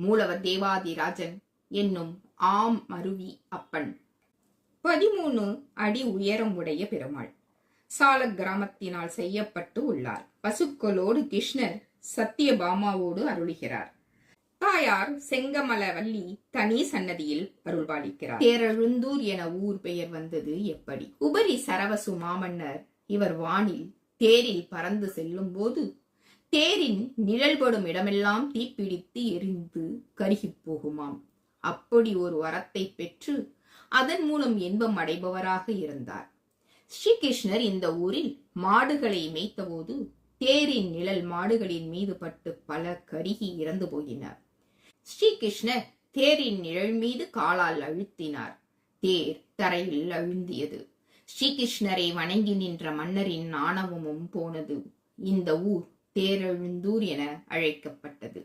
மூலவர் தேவாதிராஜன் என்னும் ஆம் அருவி அப்பன். 13 அடி உயரம் உடைய பெருமாள் சால கிராமத்தினால் செய்யப்பட்டு உள்ளார். பசுக்களோடு கிருஷ்ணர் சத்தியபாமாவோடு அருளுகிறார். தாயார் செங்கமலவல்லி தனி சன்னதியில் அருள்பாலிக்கிறார். தேரெழுந்தூர் என ஊர் பெயர் வந்தது எப்படி? உபரி சரவசு மாமன்னர் இவர் வானில் தேரில் பறந்து செல்லும் போது தேரின் நிழல்படும் இடமெல்லாம் தீப்பிடித்து எரிந்து கருகி போகுமாம். அப்படி ஒரு வரத்தை பெற்று அதன் மூலம் இன்பம் அடைபவராக இருந்தார். ஸ்ரீகிருஷ்ணர் இந்த ஊரில் மாடுகளை மேய்த்தபோது தேரின் நிழல் மாடுகளின் மீது பட்டு பல கருகி இறந்து போயினர். ஸ்ரீகிருஷ்ணர் தேரின் நிழல் மீது காலால் அழுத்தினார். தேர் தரையில் அழுந்தியது. ஸ்ரீகிருஷ்ணரை வணங்கி நின்ற மன்னரின் ஆணவமும் போனது. இந்த ஊர் தேரெழுந்தூர் என அழைக்கப்பட்டது.